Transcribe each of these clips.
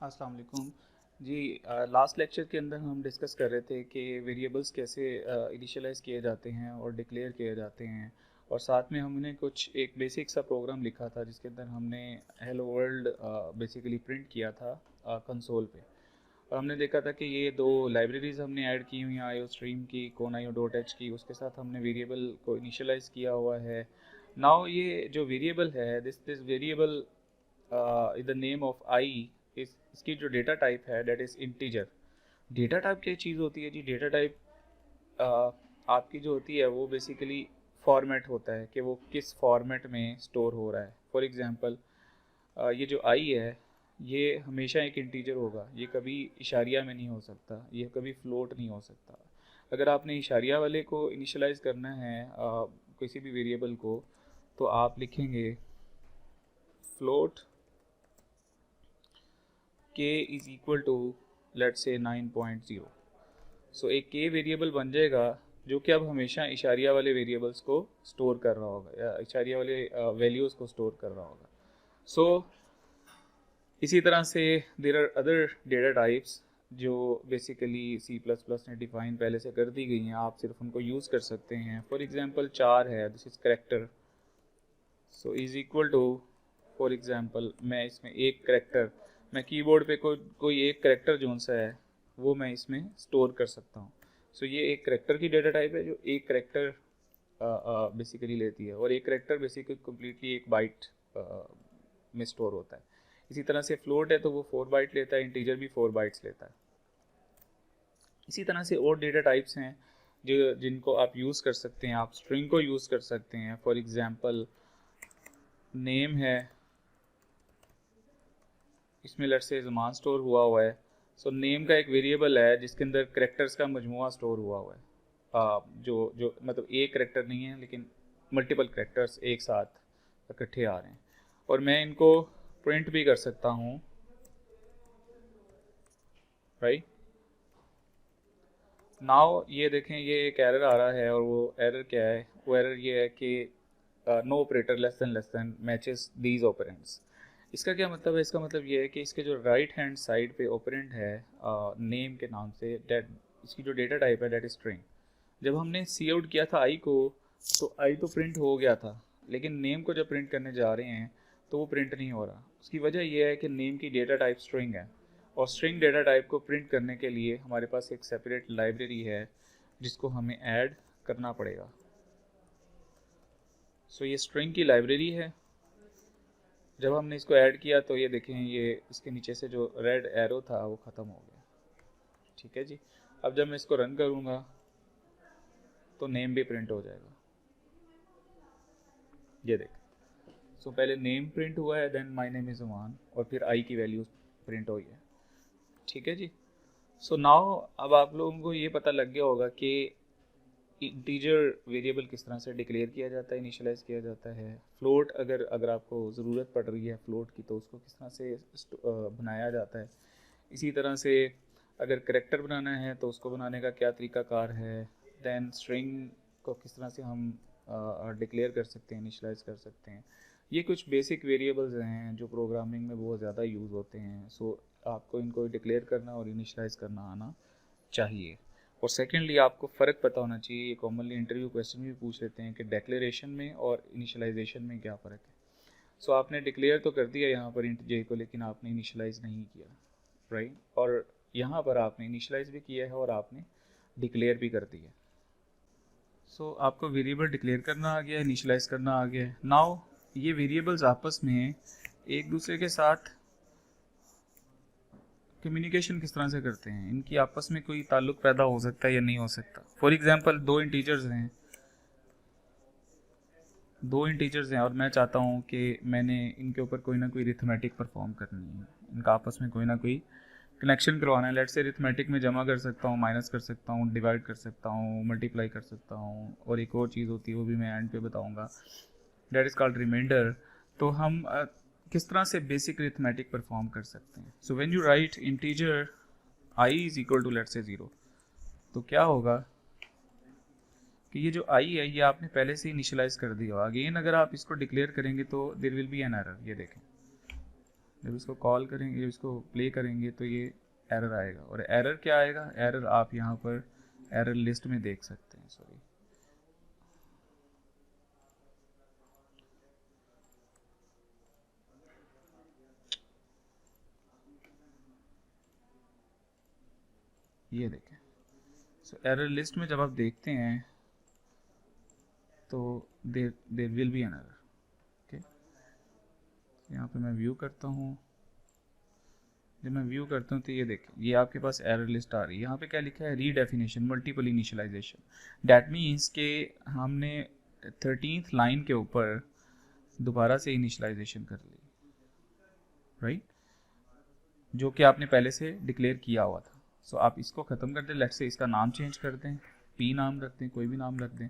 अस्सलाम वालेकुम जी। Last lecture के अंदर हम डिस्कस कर रहे थे कि वेरिएबल्स कैसे इनिशियलाइज किए जाते हैं और डिक्लेयर किए जाते हैं, और साथ में हमने कुछ एक बेसिक सा प्रोग्राम लिखा था जिसके अंदर हमने हेलो वर्ल्ड बेसिकली प्रिंट किया था कंसोल पे। और हमने देखा था कि ये दो लाइब्रेरीज हमने ऐड की हुई हैं, आईओ स्ट्रीम की, conio.h की, उसके साथ हमने वेरिएबल को इनिशियलाइज किया हुआ है। नाउ ये जो वेरिएबल है, this variable in the name of i, इसकी जो डेटा टाइप है that is integer. Data type क्या चीज़ होती है जी? डेटा टाइप आपकी जो होती है वो बेसिकली फॉर्मेट होता है कि वो किस फॉर्मेट में स्टोर हो रहा है। फॉर एग्जांपल ये जो आई है ये हमेशा एक इंटीजर होगा, ये कभी इशारिया में नहीं हो सकता, ये कभी फ्लोट नहीं हो सकता। अगर आपने इशारिया वाले को इनिशियलाइज करना है किसी भी वेरिएबल को, तो आप लिखेंगे float k is equal to let say 9.0। सो एक k वेरिएबल बन जाएगा जो कि अब हमेशा इशारिया वाले वेरिएबल्स को स्टोर कर रहा होगा या इशारिया वाले वैल्यूज़ को स्टोर कर रहा होगा। सो इसी तरह से there are other data types जो बेसिकली C++ ने डिफाइन पहले से कर दी गई हैं, आप सिर्फ उनको यूज़ कर सकते हैं। फॉर एग्जांपल 4 है, this is character. So is equal to, for example मैं इसमें एक करेक्टर, मैं कीबोर्ड पे कोई एक करेक्टर जो सा है वो मैं इसमें स्टोर कर सकता हूँ। सो ये एक करेक्टर की डेटा टाइप है जो एक करेक्टर बेसिकली लेती है, और एक करेक्टर बेसिकली कम्प्लीटली एक बाइट में स्टोर होता है। इसी तरह से फ्लोट है तो वो 4 बाइट लेता है, इंटीजर भी 4 बाइट्स लेता है। इसी तरह से और डेटा टाइप्स हैं जो जिनको आप यूज़ कर सकते हैं। आप स्ट्रिंग को यूज़ कर सकते हैं। फॉर एग्जांपल नेम है, इसमें लेट्स से ज़मान स्टोर हुआ है। सो नेम का एक वेरिएबल है जिसके अंदर करेक्टर्स का मजमुआ स्टोर हुआ है। जो मतलब एक करेक्टर नहीं है लेकिन मल्टीपल करेक्टर्स एक साथ इकट्ठे आ रहे हैं, और मैं इनको प्रिंट भी कर सकता हूँ, राइट। नाउ ये देखें, ये एक एरर आ रहा है, और वो एरर क्या है? वो एरर ये है कि no operator less than matches these operands. इसका क्या मतलब है? इसका मतलब ये है कि इसके जो राइट हैंड साइड पे ऑपरेंड है नेम के नाम से, डेट इसकी जो डेटा टाइप है डेट स्ट्रिंग। जब हमने सी आउट किया था आई को, तो आई तो प्रिंट हो गया था, लेकिन नेम को जब प्रिंट करने जा रहे हैं तो वो प्रिंट नहीं हो रहा। उसकी वजह यह है कि नेम की डेटा टाइप स्ट्रिंग है, और स्ट्रिंग डेटा टाइप को प्रिंट करने के लिए हमारे पास एक सेपरेट लाइब्रेरी है जिसको हमें ऐड करना पड़ेगा। सो ये स्ट्रिंग की लाइब्रेरी है। जब हमने इसको ऐड किया तो ये देखें, ये इसके नीचे से जो रेड एरो था वो ख़त्म हो गया। ठीक है जी। अब जब मैं इसको रन करूँगा तो नेम भी प्रिंट हो जाएगा। ये देख, सो पहले नेम प्रिंट हुआ है, देन माय नेम इज़ ज़मान, और फिर आई की वैल्यू प्रिंट हुई है। ठीक है जी। सो नाउ अब आप लोगों को ये पता लग गया होगा कि इंटीजर वेरिएबल किस तरह से डिक्लेयर किया जाता है, इनिशियलाइज किया जाता है। फ्लोट अगर आपको ज़रूरत पड़ रही है फ्लोट की, तो उसको किस तरह से बनाया जाता है। इसी तरह से अगर करेक्टर बनाना है तो उसको बनाने का क्या तरीकाकार है। दैन स्ट्रिंग को किस तरह से हम डिक्लेयर कर सकते हैं, इनिशियलाइज कर सकते हैं। ये कुछ बेसिक वेरिएबल्स हैं जो प्रोग्रामिंग में बहुत ज़्यादा यूज़ होते हैं। सो आपको इनको डिक्लेयर करना और इनिशियलाइज करना आना चाहिए। और सेकेंडली आपको फ़र्क पता होना चाहिए, ये कॉमनली इंटरव्यू क्वेश्चन भी पूछ लेते हैं कि डिक्लेरेशन में और इनिशियलाइजेशन में क्या फ़र्क है। सो आपने डिक्लेयर तो कर दिया यहाँ पर इंट जे को, लेकिन आपने इनिशियलाइज नहीं किया, राइट। और यहाँ पर आपने इनिशियलाइज भी किया है और आपने डिक्लेयर भी कर दिया। सो आपको वेरिएबल डिक्लेयर करना आ गया है, इनिशियलाइज करना आ गया है। नाउ ये वेरिएबल्स आपस में एक दूसरे के साथ कम्युनिकेशन किस तरह से करते हैं, इनकी आपस में कोई ताल्लुक पैदा हो सकता है या नहीं हो सकता। फॉर एग्जांपल दो इंटीजर्स हैं और मैं चाहता हूँ कि मैंने इनके ऊपर कोई ना कोई अरिथमेटिक परफॉर्म करनी है, इनका आपस में कोई ना कोई कनेक्शन करवाना है। लेट से अरिथमेटिक में जमा कर सकता हूँ, माइनस कर सकता हूँ, डिवाइड कर सकता हूँ, मल्टीप्लाई कर सकता हूँ, और एक और चीज़ होती है वो भी मैं एंड पे बताऊँगा, डेट इज़ कॉल्ड रिमाइंडर। तो हम किस तरह से बेसिक अरिथमेटिक परफॉर्म कर सकते हैं। So when you write integer i is equal to let say 0, तो क्या होगा कि ये जो आई है ये आपने पहले से इनिशियलाइज कर दिया। अगेन अगर आप इसको डिक्लेयर करेंगे तो there will be an error. ये देखें, जब इसको कॉल करेंगे, जब इसको प्ले करेंगे तो ये एरर आएगा। और एरर क्या आएगा? एरर आप यहाँ पर एरर लिस्ट में देख सकते हैं। सॉरी, ये देखें। सो एरर लिस्ट में जब आप देखते हैं तो there will be an error. Okay, यहाँ पे मैं व्यू करता हूँ। जब मैं व्यू करता हूँ तो ये देखें, ये आपके पास एरर लिस्ट आ रही है। यहाँ पे क्या लिखा है? Redefinition multiple initialization. That means के हमने 13th लाइन के ऊपर दोबारा से इनिशियलाइजेशन कर ली, राइट, जो कि आपने पहले से डिक्लेयर किया हुआ था। सो आप इसको ख़त्म कर दें, लेट्स से इसका नाम चेंज कर दें, पी नाम रख दें, कोई भी नाम रख दें,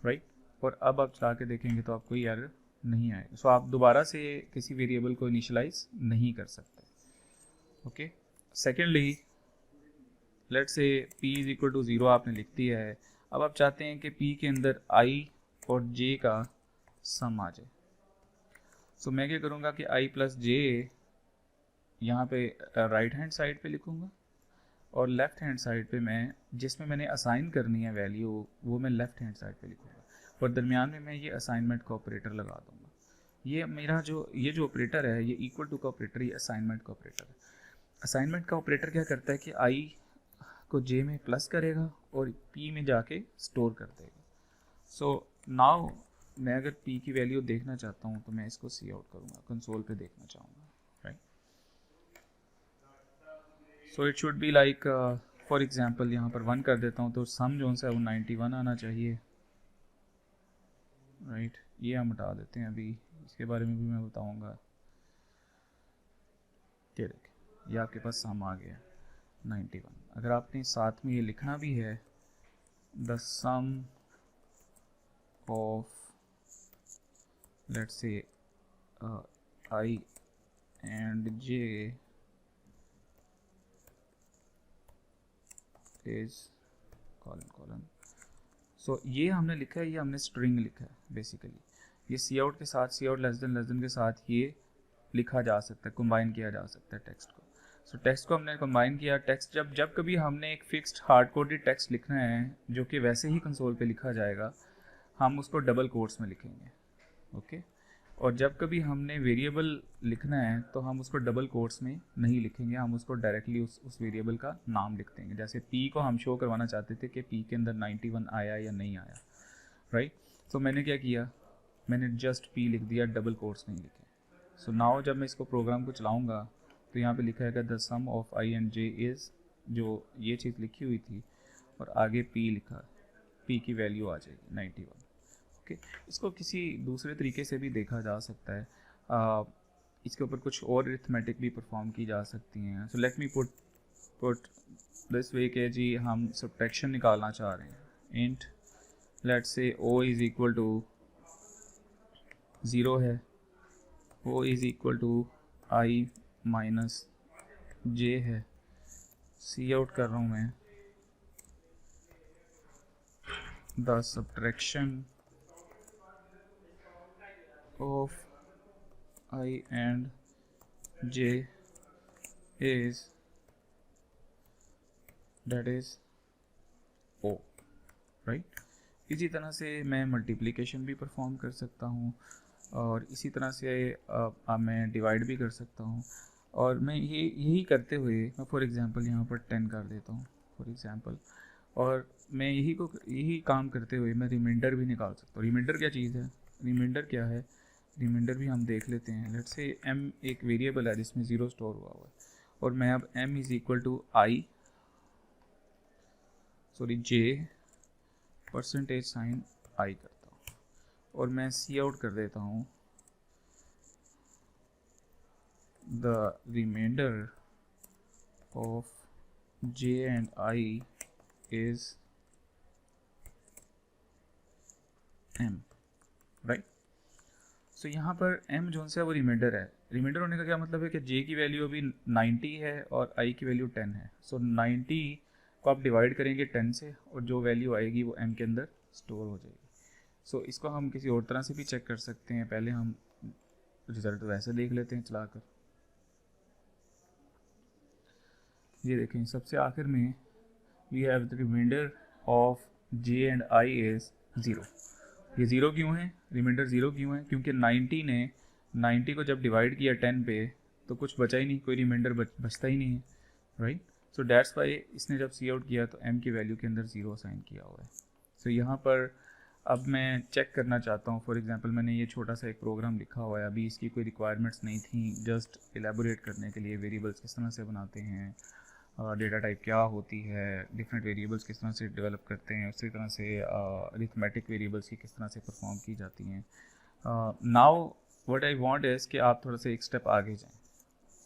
राइट। और अब आप चला के देखेंगे तो आपको ये एरर नहीं आएगा। सो आप दोबारा से किसी वेरिएबल को इनिशियलाइज नहीं कर सकते। Okay, secondly let's say p is equal to 0 आपने लिख दिया है। अब आप चाहते हैं कि p के अंदर i और j का सम आ जाए। सो मैं क्या करूँगा कि i प्लस j यहाँ पे राइट हैंड साइड पे लिखूँगा, और लेफ्ट हैंड साइड पे मैं जिसमें मैंने असाइन करनी है वैल्यू वो मैं लेफ्ट हैंड साइड पे लिखूँगा, और दरमियान में मैं ये असाइनमेंट का ऑपरेटर लगा दूँगा। ये मेरा ये जो ऑपरेटर है ये इक्वल टू का ऑपरेटर, ये असाइनमेंट का ऑपरेटर है। असाइनमेंट का ऑपरेटर क्या करता है कि i को j में प्लस करेगा और p में जाके स्टोर कर देगा। सो नाउ मैं अगर p की वैल्यू देखना चाहता हूँ तो मैं इसको सी आउट करूँगा, कंसोल पे देखना चाहूँगा, right. So it should be like for example यहाँ पर 1 कर देता हूँ तो सम जो सा है वो 91 आना चाहिए, राइट। ये हम हटा देते हैं, अभी इसके बारे में भी मैं बताऊँगा। ये देखिए, ये आपके पास सम आ गया 91। अगर आपने साथ में ये लिखना भी है, the sum of let's say i and j is colon. So ये हमने लिखा है, ये हमने स्ट्रिंग लिखा है बेसिकली। ये सी आउट के साथ, सी आउट लेस देन के साथ ये लिखा जा सकता है, कंबाइन किया जा सकता है टेक्स्ट को। सो टेक्स्ट को हमने कंबाइन किया। टेक्स्ट जब कभी हमने एक फिक्स्ड हार्ड कोडेड टेक्स्ट लिखना है जो कि वैसे ही कंसोल पे लिखा जाएगा, हम उसको डबल कोट्स में लिखेंगे, ओके। और जब कभी हमने वेरिएबल लिखना है तो हम उसको डबल कोट्स में नहीं लिखेंगे, हम उसको डायरेक्टली उस वेरिएबल का नाम लिख देंगे। जैसे p को हम शो करवाना चाहते थे कि p के अंदर 91 आया या नहीं आया, राइट। तो मैंने क्या किया, मैंने जस्ट p लिख दिया, डबल कोट्स नहीं लिखे। सो नाउ जब मैं इसको प्रोग्राम को चलाऊँगा तो यहाँ पे लिखा है the sum of i and j is, जो ये चीज़ लिखी हुई थी, और आगे p लिखा, p की वैल्यू आ जाएगी 91। ओके, इसको किसी दूसरे तरीके से भी देखा जा सकता है। इसके ऊपर कुछ और अरिथमेटिक भी परफॉर्म की जा सकती हैं। So let me put this way के जी हम सब्ट्रैक्शन निकालना चाह रहे हैं। Int let's say o is equal to 0 है, o is equal to i minus j है। सी आउट कर रहा हूँ मैं, the subtraction of i and j is that is o, right. इसी तरह से मैं मल्टीप्लिकेशन भी परफॉर्म कर सकता हूँ, और इसी तरह से मैं डिवाइड भी कर सकता हूँ। और मैं यही करते हुए मैं फॉर एग्जांपल यहाँ पर 10 कर देता हूँ फॉर एग्जांपल, और मैं यही काम करते हुए मैं रिमाइंडर भी निकाल सकता हूँ। रिमाइंडर क्या चीज़ है? रिमाइंडर क्या है? रिमाइंडर भी हम देख लेते हैं। लेट्स से m एक वेरिएबल है जिसमें 0 स्टोर हुआ है, और मैं अब m is equal to j percentage sign i करता हूँ, और मैं सी आउट कर देता हूँ the remainder of j and i is m, right. So यहाँ पर m जो है वो रिमाइंडर है। रिमाइंडर होने का क्या मतलब है कि j की वैल्यू अभी 90 है और i की वैल्यू 10 है। सो 90 को आप डिवाइड करेंगे 10 से, और जो वैल्यू आएगी वो m के अंदर स्टोर हो जाएगी। सो इसको हम किसी और तरह से भी चेक कर सकते हैं। पहले हम रिज़ल्ट वैसे देख लेते हैं चलाकर। ये देखें सबसे आखिर में we have the remainder of j and i is 0। ये 0 क्यों है, रिमाइंडर 0 क्यों है, क्योंकि 90 ने 90 को जब डिवाइड किया 10 पे तो कुछ बचा ही नहीं, कोई रिमाइंडर बचता ही नहीं है, राइट। सो दैट्स वाई इसने जब सी आउट किया तो m की वैल्यू के अंदर 0 असाइन किया हुआ है। सो यहाँ पर अब मैं चेक करना चाहता हूँ, फॉर एग्जांपल मैंने ये छोटा सा एक प्रोग्राम लिखा हुआ है, अभी इसकी कोई रिक्वायरमेंट्स नहीं थी, जस्ट एलेबोरेट करने के लिए वेरिएबल्स किस तरह से बनाते हैं, डेटा टाइप क्या होती है, डिफरेंट वेरिएबल्स किस तरह से डेवलप करते हैं, उसी तरह से अरिथमेटिक वेरिएबल्स की किस तरह से परफॉर्म की जाती हैं। Now what I want is कि आप थोड़ा सा एक स्टेप आगे जाएं।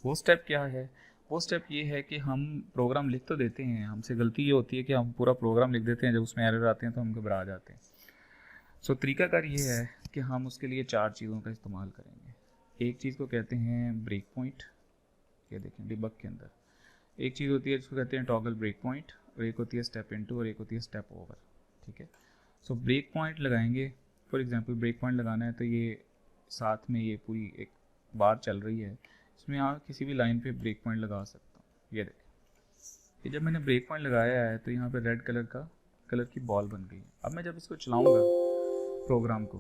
वो स्टेप क्या है, वो स्टेप ये है कि हम प्रोग्राम लिख तो देते हैं, हमसे गलती ये होती है कि हम पूरा प्रोग्राम लिख देते हैं, जब उसमें एरर आते हैं तो हम घबरा जाते हैं। सो तरीकाकार ये है कि हम उसके लिए 4 चीज़ों का इस्तेमाल करेंगे। एक चीज़ को कहते हैं ब्रेक पॉइंट, ये देखें डिबग के अंदर एक चीज़ होती है जिसको कहते हैं टॉगल ब्रेक पॉइंट, और एक होती है स्टेप इनटू और एक होती है स्टेप ओवर, ठीक है। सो ब्रेक पॉइंट लगाएंगे, फॉर एग्जांपल ब्रेक पॉइंट लगाना है तो ये साथ में ये पूरी एक बार चल रही है, इसमें आप किसी भी लाइन पे ब्रेक पॉइंट लगा सकता हूँ। ये देखें, ये जब मैंने ब्रेक पॉइंट लगाया है तो यहाँ पे रेड कलर की बॉल बन गई है। अब मैं जब इसको चलाऊँगा प्रोग्राम को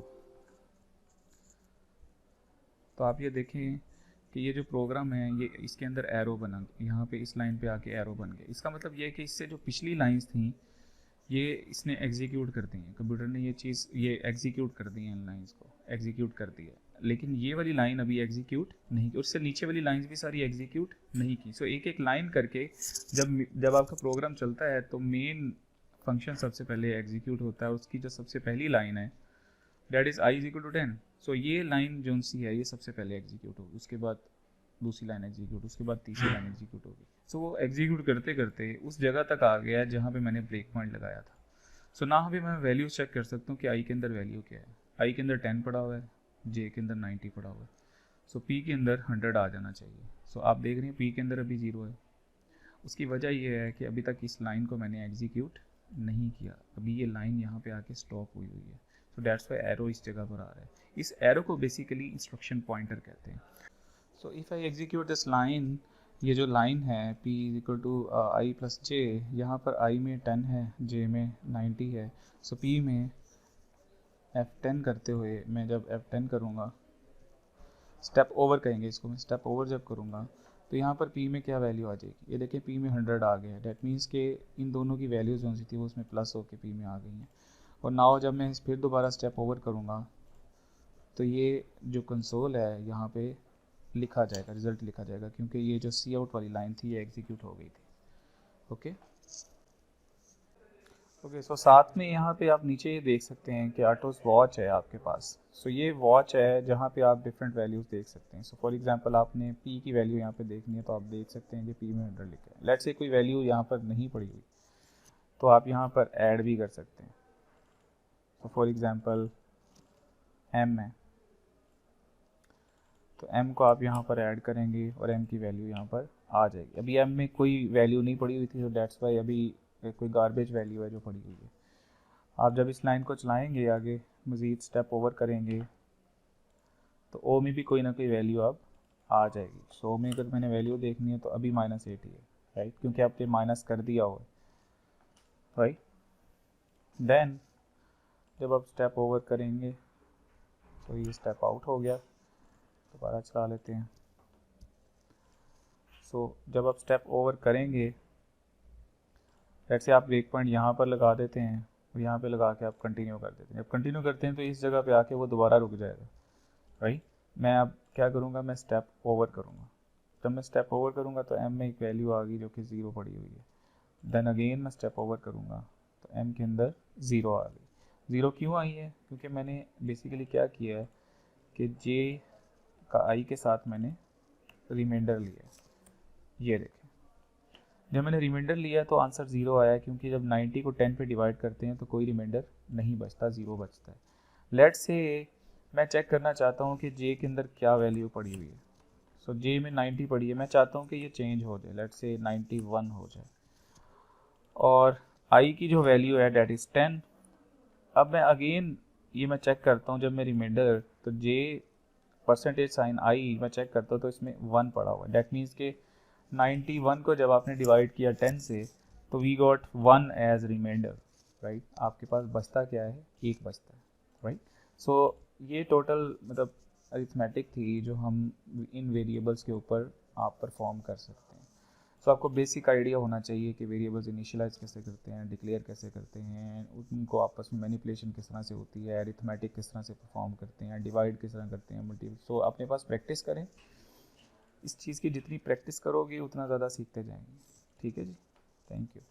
तो आप ये देखें कि ये जो प्रोग्राम है ये इसके अंदर एरो बना, यहाँ पे इस लाइन पे आके एरो बन गया। इसका मतलब ये है कि इससे जो पिछली लाइंस थी ये इसने एग्जीक्यूट कर दी हैं, कंप्यूटर ने ये एग्जीक्यूट कर दी हैं, इन लाइंस को एग्जीक्यूट कर दिया, लेकिन ये वाली लाइन अभी एग्जीक्यूट नहीं की, उससे नीचे वाली लाइंस भी सारी एग्जीक्यूट नहीं की। सो एक एक लाइन करके जब आपका प्रोग्राम चलता है तो मेन फंक्शन सबसे पहले एग्जीक्यूट होता है, उसकी जो सबसे पहली लाइन है that is i is equal to 10। So ये लाइन जो सी है ये सबसे पहले एग्जीक्यूट होगी, उसके बाद दूसरी लाइन एग्जीक्यूट, उसके बाद तीसरी लाइन एग्जीक्यूट होगी। सो वो एग्जीक्यूट करते करते उस जगह तक आ गया जहाँ पे मैंने ब्रेक पॉइंट लगाया था। सो ना अभी मैं वैल्यूज चेक कर सकता हूँ कि आई के अंदर वैल्यू क्या है। आई के अंदर 10 पड़ा हुआ है, जे के अंदर 90 पड़ा हुआ है, सो पी के अंदर 100 आ जाना चाहिए। सो आप देख रहे हैं पी के अंदर अभी 0 है। उसकी वजह ये है कि अभी तक इस लाइन को मैंने एग्जीक्यूट नहीं किया, अभी ये लाइन यहाँ पे आके स्टॉप हुई है। सो दैट्स वाई एरो इस जगह पर आ रहा है। इस एरो को बेसिकली इंस्ट्रक्शन पॉइंटर कहते हैं। So if I execute this line, ये जो लाइन है p is equal to i plus j, यहाँ पर i में 10 है, j में 90 है। सो p में F10 करते हुए मैं जब F10 करूँगा, स्टेप ओवर कहेंगे इसको, मैं स्टेप ओवर जब करूँगा तो यहाँ पर p में क्या वैल्यू आ जाएगी, ये देखिए p में 100 आ गया है। डेट मीन्स के इन दोनों की वैल्यूज जो सी थी वो उसमें प्लस होकर p में आ गई हैं। और नाउ जब मैं फिर दोबारा स्टेप ओवर करूँगा तो ये जो कंसोल है यहाँ पे लिखा जाएगा, रिजल्ट लिखा जाएगा, क्योंकि ये जो सी आउट वाली लाइन थी ये एग्जीक्यूट हो गई थी। ओके सो साथ में यहाँ पे आप नीचे ये देख सकते हैं कि आटोस वॉच है आपके पास। सो ये वॉच है जहाँ पे आप डिफरेंट वैल्यूज़ देख सकते हैं। सो फॉर एग्जांपल आपने p की वैल्यू यहाँ पे देखनी है तो आप देख सकते हैं कि p में 100 लिखा है। लेट्स से कोई वैल्यू यहाँ पर नहीं पड़ी हुई तो आप यहाँ पर ऐड भी कर सकते हैं। सो फॉर एग्जांपल m है तो m को आप यहाँ पर ऐड करेंगे और m की वैल्यू यहाँ पर आ जाएगी। अभी m में कोई वैल्यू नहीं पड़ी हुई थी, तो दैट्स वाई अभी कोई गार्बेज वैल्यू है जो पड़ी हुई है। आप जब इस लाइन को चलाएंगे आगे मज़ीद स्टेप ओवर करेंगे तो ओ में भी कोई ना कोई वैल्यू अब आ जाएगी। सो में अगर मैंने वैल्यू देखनी है तो अभी -80 है, राइट, क्योंकि आपने माइनस कर दिया हुआ है, राइट। देन जब आप स्टेप ओवर करेंगे तो ये स्टेप आउट हो गया, दोबारा चला लेते हैं। सो जब आप स्टेप ओवर करेंगे जैसे आप ब्रेक पॉइंट यहाँ पर लगा देते हैं और यहाँ पे लगा के आप कंटिन्यू कर देते हैं। जब कंटिन्यू करते हैं तो इस जगह पे आके वो दोबारा रुक जाएगा, राइट। मैं अब क्या करूँगा, मैं स्टेप ओवर करूँगा। जब मैं स्टेप ओवर करूँगा तो m में एक वैल्यू आ गई जो कि 0 पड़ी हुई है। देन अगेन मैं स्टेप ओवर करूँगा तो m के अंदर 0 आ गई। 0 क्यों आई है, क्योंकि मैंने बेसिकली क्या किया है कि j का i के साथ मैंने रिमाइंडर लिया है। ये देखें, जब मैंने रिमाइंडर लिया तो आंसर 0 आया, क्योंकि जब 90 को 10 पे डिवाइड करते हैं तो कोई रिमाइंडर नहीं बचता, 0 बचता है। लेट्स से मैं चेक करना चाहता हूँ कि j के अंदर क्या वैल्यू पड़ी हुई है। सो j में 90 पड़ी है, मैं चाहता हूँ कि ये चेंज हो जाए, लेट्स से 91 हो जाए, और i की जो वैल्यू है डेट इज़ 10। अब मैं अगेन ये मैं चेक करता हूँ, जब मैं रिमाइंडर तो j परसेंटेज साइन i मैं चेक करता हूँ तो इसमें 1 पड़ा हुआ है। डेट मीन्स के 91 को जब आपने डिवाइड किया 10 से तो we got 1 as remainder, right. आपके पास बचता क्या है, 1 बचता है, राइट। सो ये टोटल मतलब अरिथमेटिक थी जो हम इन वेरिएबल्स के ऊपर आप परफॉर्म कर सकते हैं। सो आपको बेसिक आइडिया होना चाहिए कि वेरिएबल्स इनिशियलाइज कैसे करते हैं, डिक्लेयर कैसे करते हैं, उनको आपस में मैनिपुलेशन किस तरह से होती है, अरिथमेटिक किस तरह से परफॉर्म करते हैं, डिवाइड किस तरह करते हैं, मल्टीपल। सो अपने पास प्रैक्टिस करें, इस चीज़ की जितनी प्रैक्टिस करोगे उतना ज़्यादा सीखते जाएंगे। ठीक है जी, थैंक यू।